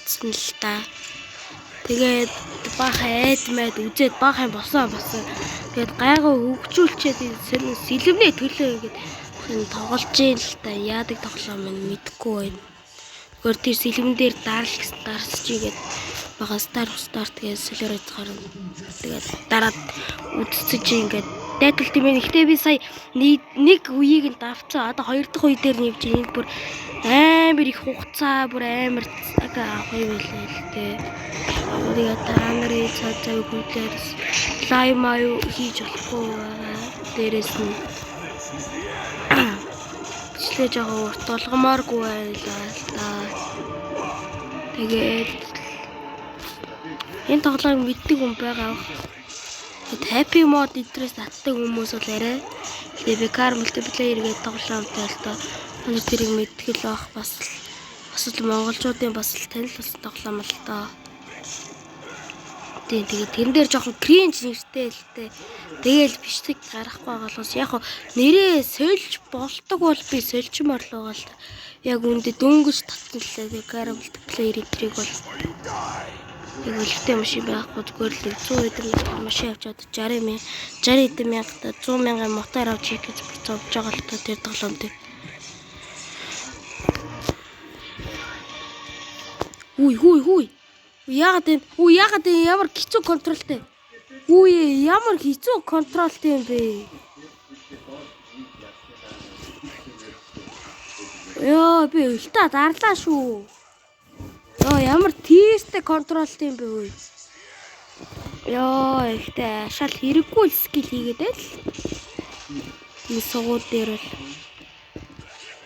утсан л та. Тэгээд баахан айдмайд үзээд баахан босоо. Тэгээд гайгаа хөгжүүлчихэд сэлэмнээ төлөө гэдэг тоглож ийн л та. Яадаг тоглоом нь мэдэхгүй байна. Гөр тэр сэлэм дээр дарсч игээд бага старт гэж солиорож гарна. Тэгээд дараад үдцэж ингээд дайдвал тийм ээ. Гэхдээ би сая нэг үеийг нь давцсан. Одоо хоёр дахь үе дээр нэвж энд бүр амар их хугацаа бүр амар цаг авах юм билээ л дээ. Тэгээд та нарын цаг хөдлөөр лайв маяг хийж болохгүй байгаа. Дээрээс нь бичлээ жоо урт болгомооргүй байлаа л та. Тэгээд энэ тоглоомыг мэддэг хүн байгаа. Happy mode интерес татдаг хүмүүс бол арай Car multiplayer гэдэг тоглоомтой л доо. Өнөөдөр тэрийг мэдтгэл авах бас л монголчуудын бас л танил бас тоглоом л доо. Тэгээд тэрэн дээр жоохон cringe нэртэй л дээ. Тэгээл бичлэг гарахгүй байгаа болохоос яг нэрээ сольж болдог бол би сольчмоор л байгаа л да. Яг үндэ дөнгөж татсан л дээ. Car multiplayer эдрийг бол Эгүүлтэй машин байхгүй зүгээр л 100 эдэр машин авчаад 60 эдэн мянгата 100 мянган мотор авч хийж зовж байгаа л та тэр тоглоом дээр. Хүй. Яагаад ямар хэцүү контролтой. Ямар хэцүү контролтой юм бэ? Би өлтөө дарлаа шүү. Ямар тийстэй контролтой юм бэ хөөе. Ихтэй шал хэрэггүй скил хийгээд байл. Энэ сугууд дээр бол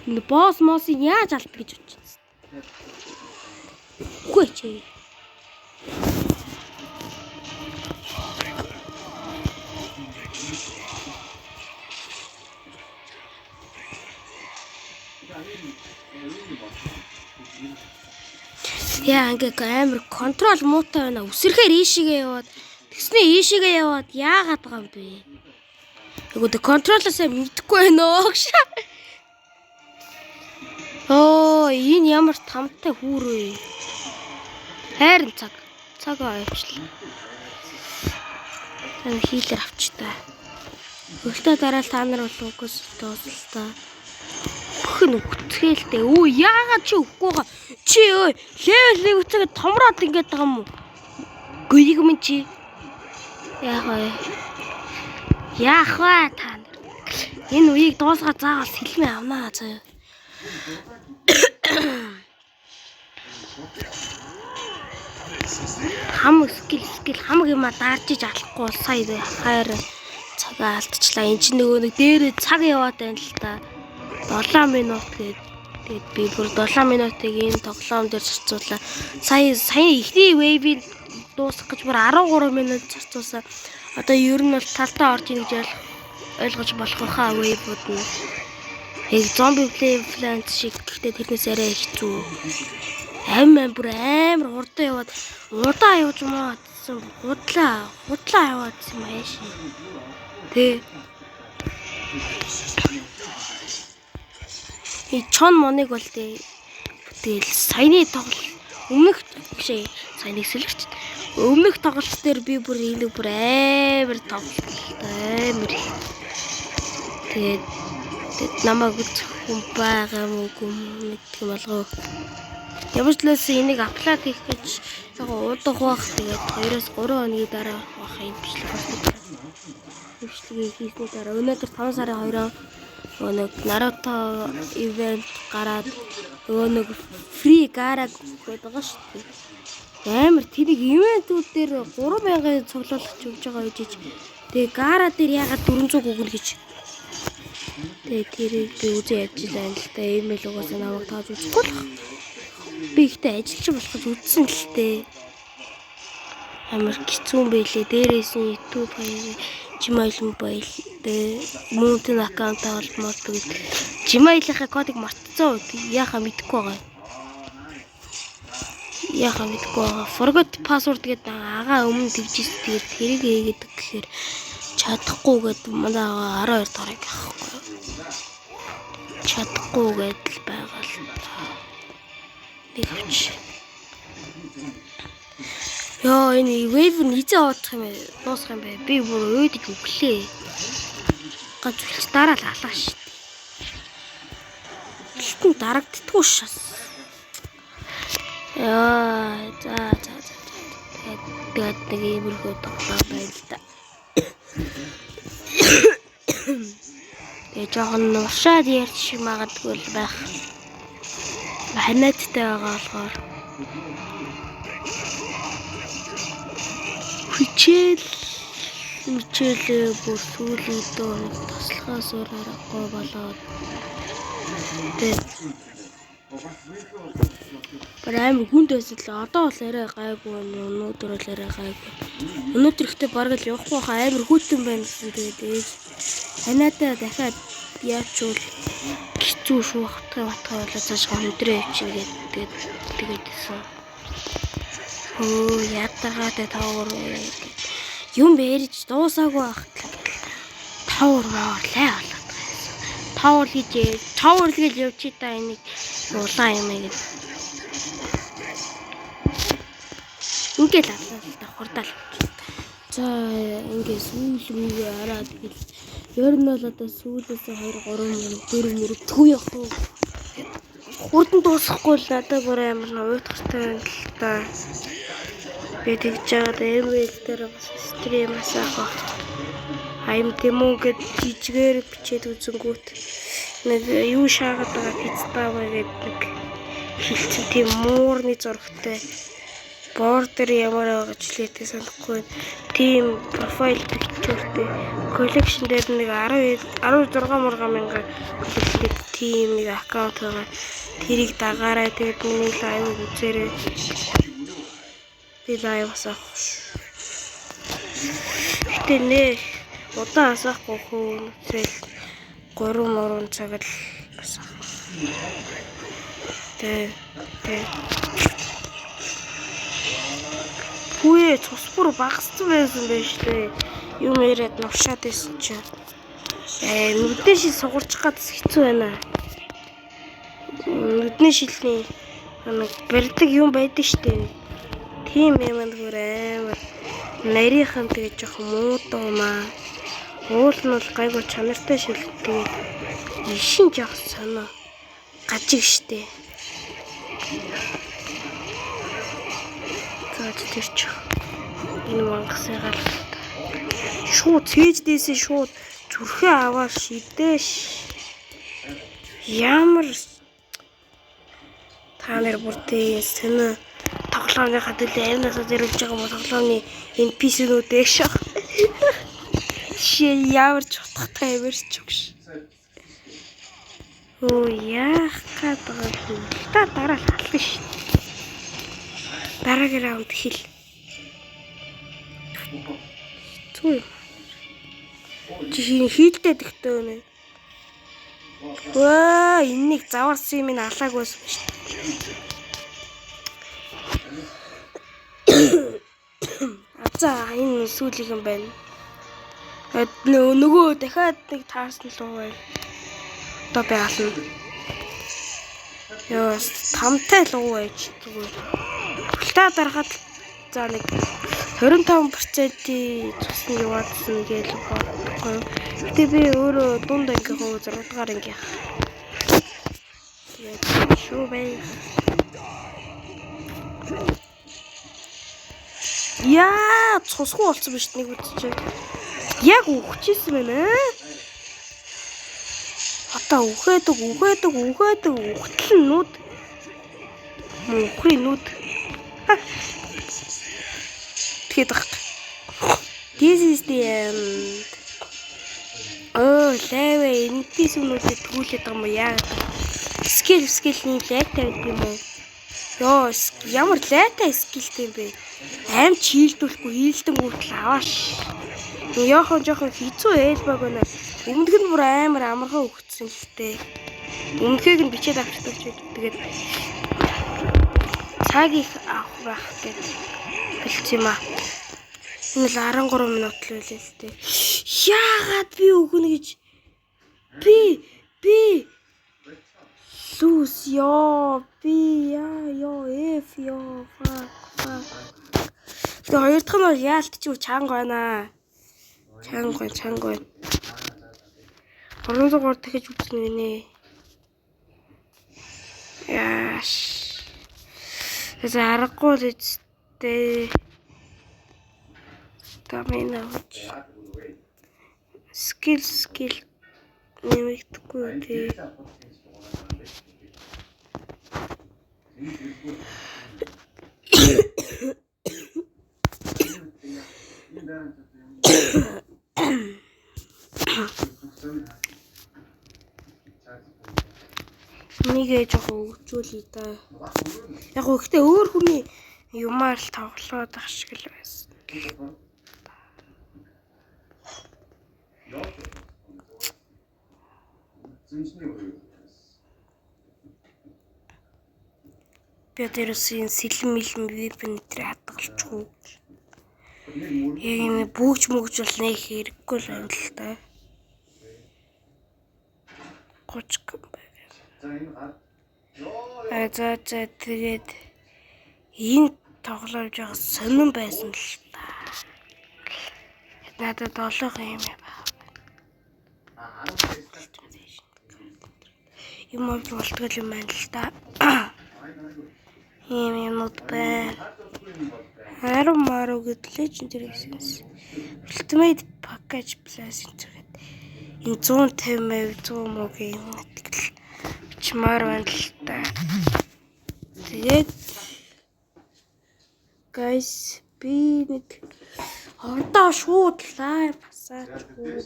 энэ босс мосыг яаж алт гэж бодчихсон. Үгүй чи. Яа ингээ амар контрол муутай байна. Үсрэхээр ийшээгээ яваад тэгснээ ийшээгээ яваад яагаад байгаа юм бэ? Тэгвэл контролоосаа мэдхгүй байна ууш. Энэ ямар тамтай хүүрээ. Хайрын цагаа авчлаа. Энэ хийлэр авч та. Өглөө дараа та нар бол үгүйс дуусалтаа. Бүхэн үтгэлтэй. Яагаад чи өгөхгүй байгаа? Чи левел үтгээд томроод ингээд байгаа юм уу? Гүйг минь чи. Яах вэ та нар? Энэ үеийг дуусгаад заавал сэлмээ авнаа заяа. Хам скил хамаг юм даарж иж алахгүй бол сая хайр цагаа алдчихлаа. Энд чинь нэг дээр цаг яваад байна л та. 7 минут тэгээд би бүр 7 минутыг энэ тоглоом дээр зарцууллаа. Сая ихний wave-ийг дуусгах гэж бүр 13 минут зарцуулсан. Одоо ер нь бол талтаа орж ийн гэж ойлгож болох хаа wave-ууд нь. Яг зомби плант шиг гэхдээ тэрнээс арай хэцүү. Бүр амар хурдан яваад удаа явж маадсан. Худлаа яваадсан маш. Чон моныг бол тэгэл саяны өмнөх тоглолт дээр би бүр энийг бүр амар тоглолттой амар. Тэгээд намайг хүн байгаа мөгүй мэдэх болов. Ямар ч лээс энийг аплай хийх гэж удах бах. Тэгээд 2-3 хоногийн дараа бах юм бичлэг болдог. Бичлэгийг хийсний дараа өнөөдөр 5 сарын 2-нд нэг Naruto event гараад нэг free гараг байгаа шүү дээ. Амар тэрийг ивентүүд дээр 3000-ын цуглуулах өгж байгаа гэж. Тэгээ гара дээр ягаад 400 өгнө гэж. Тэгээ тэрийг би үзээ ярьж байна л да. Имэйл угаасаа намайг тааж үзэхгүй л. Би ихтэй ажилч болох гэж үзсэн л дээ. Амар хэцүү юм байлээ. Дээрээс нь YouTube хаяа Gmail мобайл мөнтэн аккаунт авалмаар тэгээд Gmail-ийнхаа кодыг мартцсан. Яахаа мэдэхгүй байгаа. Forgot password гэдэг агаа өмнө тэгжсэн. Тэгээд тэрийг хийгээд гэхээр чадахгүй гэдэг манай 12 дараагийн авахгүй. Чадахгүй гэдэл байгаа л. Нэг авч. Яа энэ wave нь эзээ оодох юм бэ? Дуусах юм бэ? Би бүр өөдөж өглөө. Ганц үлч дараа л алаа шүү дээ. Гэлтэн дарагддаггүй шас. Яа за. Тэгээд нэг иймэрхүү тоглоом байна л да. Тэгээ жоохон нушаад ярьж шиг магадгүй л байх. Ханиадтай байгаа болохоор хичээлээ бүр сүүлийн дөө тослохоос өөр аргагүй болоод тэгээд Брэм хүндээс л одоо бол арай гайгүй өнөөдөр бол арай гайгүй. Өнөөдөр ихтэй бараг л явахгүй хаа амар хүйтэн байна гэсэн тэгээд ээж ханиадаа дахиад яачвал хэцүү шүү батгай болоо цааш өндрөө явчихна тэгээдсэн. Хөө ятаргаатай тавар юм бэрж дуусаагүй ахтлаа. Тавар лай болоод байсан. Тавар л гэж явчих та энийг улаан юм гээд. Ингээл алаа хурдаал. За ингээд сүүл араа тэгэл ер нь бол одоо сүүлээс 2 3 4 түү явах уу. Хурдан дуусахгүй л надад бүр амар уйтгартай байна л та. Би тэгж жаад ML дээр бас стрим асаах. Айм демо гэд жижигээр бичээд үзэнгүүт нэг юу шаагаад байгаа пиццаа байгаад нэг хилцэн тийм муурны зурагтай бордер ямар байгаа ч лээтэй санахгүй. Тийм профайл пикчертэй коллекшн дээр нэг 16 мянга коллекшн тийм нэг аккаунт байгаа. Тэрийг дагаарай тэгээд миний лайв үзээрэй. Би лайв асаах. Гэтэ нэ удаан асаахгүй хөө тэгэл 3 цаг л асаах. Хүүе цус бүр багассан байсан байж тээ. Юм яриад навшаад байсан чинь. Нүдний шил сугарчих гадс хэцүү байна. Нүдний шилний нэг барьдаг юм байдаг штэ. Тийм юм бүр амар нарийнхан тэгээ жоохон муудаа маа. Уул нь бол гайгүй чанартай шил тэгээд ишин жоох санаа гажиг штэ. Тэрч энэ мангасыг гал шууд цээждээсээ шууд зүрхээ аваа шидэш ямар та нар бүртээ сонь тоглоомныхаа төлөө амнасаа зэрүүлж байгаа мó тоглоомны NPC-нүүдээ шах шээ ямар ч утгатай ямарч өгш оо яах гэдэг та дараа л халах ш. Дараагийн раунд хил. Түр. Чихийн хилдээд ихтэй өнө. Ваа, энэнийг заварсан юм алааг байсан шүү дээ. Азаа, энэ сүүлийнх юм байна. Нөгөө дахиад нэг таарсан л уу байл. Одоо би ална. Яа, тамтай л уу байж зүгээр. Та дарахад за нэг 25% цусны яваадсан гэж бодохгүй. Гэтэ би өөрөө дунд ангийнхаа 6 дугаар ангийнх. Тэгээд шүү бай. Яа, цусгүй болсон биш нэг үтчээ. Яг өгчихсэн байна. Одоо үхээдэг үхтэл нүд. Мөхрийн нүд. Тэгээд this is the end. Лавэ NPC-нүүдэд тгүүлээд байгаа юм яа. Скилний лайтай гэдэг юм уу? Йоо, ямар лайтай скилтэй юм бэ? Аим чийлдүүлэхгүй хийлдэн гүйтл авааш. Жоохон хэцүү ээлбаг байна. Өмнөд нь бүр амар амархан өгцсөн л тээ. Өмнөхийг нь бичээд авчихдаг ч тэгээд цаг их авах байх гэдэг хэлсэн юм аа. Энэ л 13 минут л байлээ л тээ. Яагаад би өгнө гэж би лүүс ёо би ёо F ёо fuck Тэгээ хоёр дахь нь бол яалт чи чанга байна. Чанга. 3 дугаар дахиж үзнэ гинэ. Яаш. За аргагүй л үстэй. Тамина авч. Скил нэмэгдэхгүй тий. Нэгэ жоохон өгчүүлээ да. Яг гэхдээ өөр хүний юмар л тоглоод ах шиг л байсан. Би тэрсэн сэлэм випэн дээр хадгалчихгүй. Яг юм бүгж мөгж бол нэг хэрэггүй л байна л та. 30 гэн байна. За тэгээд энэ тоглоомж байгаа сонирн байсан л та. Надад 7 юм байна. Юм болтгол юм байна л та. Юмнууд байна. Харин маруу гэдлээ ч тэрээс. Ultimate package plus интернет. Энэ 150 мөг юм гэтэл чимаар байна л та. Тэгээд guys би нэг одоо шууд лайв басаачгүй.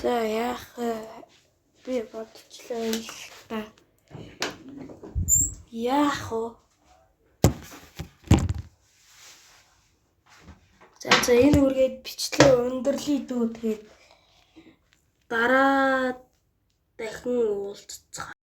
За яах би бодчихлаа л та. Яах вэ? За энэ үргээд бичлээ өндөрлөе дүү тэгээд дараа дахин уулзцгаая.